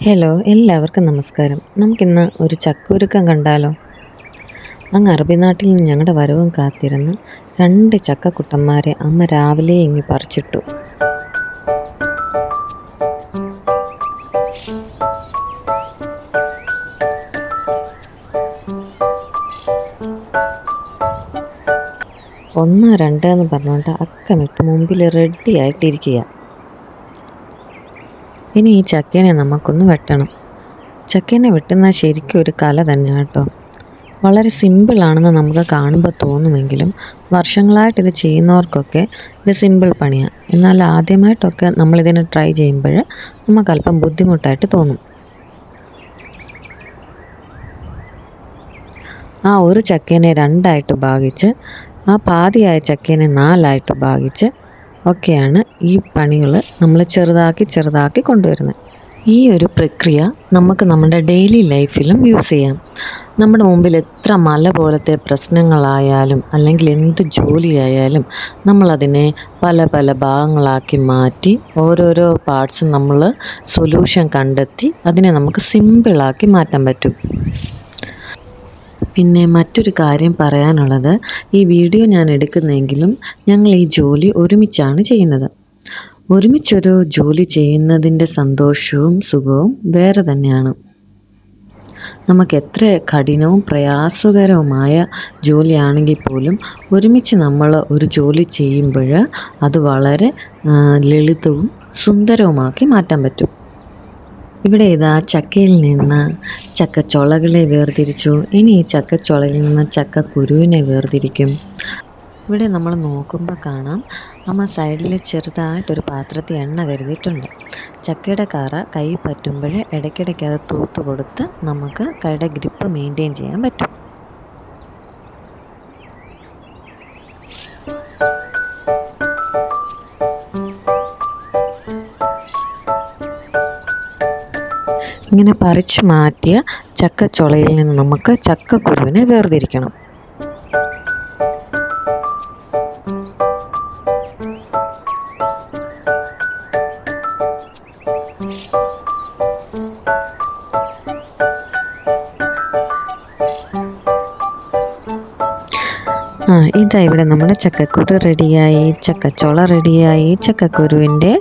Hello, എല്ലാവർക്കും നമസ്കാരം. നമുക്കിന്ന് ഒരു ചക്കുരുക്കം കണ്ടാലോ? അങ്ങ് അറബി നാട്ടിൽ നിന്ന് ഞങ്ങളുടെ വരവും കാത്തിരുന്ന് 2 ചക്കക്കുട്ടന്മാരെ അമ്മ രാവിലെ ഇങ്ങി പറിച്ചിട്ടു. ഒന്ന് രണ്ട് എന്ന് പറഞ്ഞുകൊണ്ട് അക്കമിട്ട് മുമ്പിൽ റെഡി ആയിട്ടിരിക്കുക. ഇനി ഈ ചക്കേനെ നമുക്കൊന്ന് വെട്ടണം. ചക്കേനെ വെട്ടുന്ന ശരിക്കും ഒരു കല തന്നെയാണ് കേട്ടോ. വളരെ സിമ്പിളാണെന്ന് നമുക്ക് കാണുമ്പോൾ തോന്നുമെങ്കിലും വർഷങ്ങളായിട്ട് ഇത് ചെയ്യുന്നവർക്കൊക്കെ ഇത് സിമ്പിൾ പണിയാണ്. എന്നാൽ ആദ്യമായിട്ടൊക്കെ നമ്മളിതിനെ ട്രൈ ചെയ്യുമ്പോൾ നമുക്കല്പം ബുദ്ധിമുട്ടായിട്ട് തോന്നും. ആ ഒരു ചക്കേനെ 2ആയിട്ട് ഭാഗിച്ച്, ആ പാതിയായ ചക്കേനെ 4ആയിട്ട് ഭാഗിച്ച് ഒക്കെയാണ് ഈ പണികൾ നമ്മൾ ചെറുതാക്കി കൊണ്ടുവരുന്നത്. ഈ ഒരു പ്രക്രിയ നമുക്ക് നമ്മുടെ ഡെയിലി ലൈഫിലും യൂസ് ചെയ്യാം. നമ്മുടെ മുമ്പിൽ എത്ര മല പോലത്തെ പ്രശ്നങ്ങളായാലും അല്ലെങ്കിൽ എന്ത് ജോലിയായാലും നമ്മളതിനെ പല പല ഭാഗങ്ങളാക്കി മാറ്റി ഓരോരോ പാർട്സും നമ്മൾ സൊല്യൂഷൻ കണ്ടെത്തി അതിനെ നമുക്ക് സിമ്പിളാക്കി മാറ്റാൻ പറ്റും. പിന്നെ മറ്റൊരു കാര്യം പറയാനുള്ളത്, ഈ വീഡിയോ ഞാൻ എടുക്കുന്നെങ്കിലും ഞങ്ങൾ ഈ ജോലി ഒരുമിച്ചാണ് ചെയ്യുന്നത്. ഒരുമിച്ചൊരു ജോലി ചെയ്യുന്നതിൻ്റെ സന്തോഷവും സുഖവും വേറെ തന്നെയാണ്. നമുക്ക് എത്ര കഠിനവും പ്രയാസകരവുമായ ജോലിയാണെങ്കിൽ പോലും ഒരുമിച്ച് നമ്മൾ ഒരു ജോലി ചെയ്യുമ്പോൾ അത് വളരെ ലളിതവും സുന്ദരവുമാക്കി മാറ്റാൻ പറ്റും. ഇവിടെ ഇതാ ചക്കയിൽ നിന്ന് ചക്കച്ചുളകളെ വേർതിരിച്ചു. ഇനി ഈ ചക്കച്ചുളയിൽ നിന്ന് ചക്കക്കുരുവിനെ വേർതിരിക്കും. ഇവിടെ നമ്മൾ നോക്കുമ്പോൾ കാണാം, അമ്മ സൈഡിൽ ചെറുതായിട്ടൊരു പാത്രത്തിൽ എണ്ണ കരുതിയിട്ടുണ്ട്. ചക്കയുടെ കറ കൈ പറ്റുമ്പോൾ ഇടയ്ക്കിടയ്ക്ക് അത് തൂത്ത് കൊടുത്ത് നമുക്ക് കൈയുടെ ഗ്രിപ്പ് മെയിൻറ്റെയിൻ ചെയ്യാൻ പറ്റും. ഇങ്ങനെ പറിച്ച് മാറ്റിയ ചക്കച്ചുളയിൽ നിന്ന് നമുക്ക് ചക്കക്കുരുവിനെ വേർതിരിക്കണം. ഇതാ ഇവിടെ നമ്മുടെ ചക്കക്കുരു റെഡിയായി, ചക്കച്ചുള റെഡിയായി, ചക്കക്കുരുവിൻ്റെ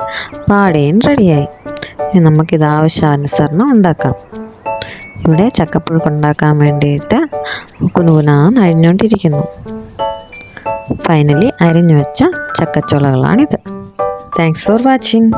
പാടയും റെഡിയായി. ഇനി നമുക്കിത് ആവശ്യാനുസരണം ഉണ്ടാക്കാം. ഇവിടെ ചക്കപ്പുഴുക്ക് ഉണ്ടാക്കാൻ വേണ്ടിയിട്ട് കുനുകുനാന്ന് അരിഞ്ഞുകൊണ്ടിരിക്കുന്നു. ഫൈനലി അരിഞ്ഞു വെച്ച ചക്കച്ചുളകളാണിത്. Thanks for watching.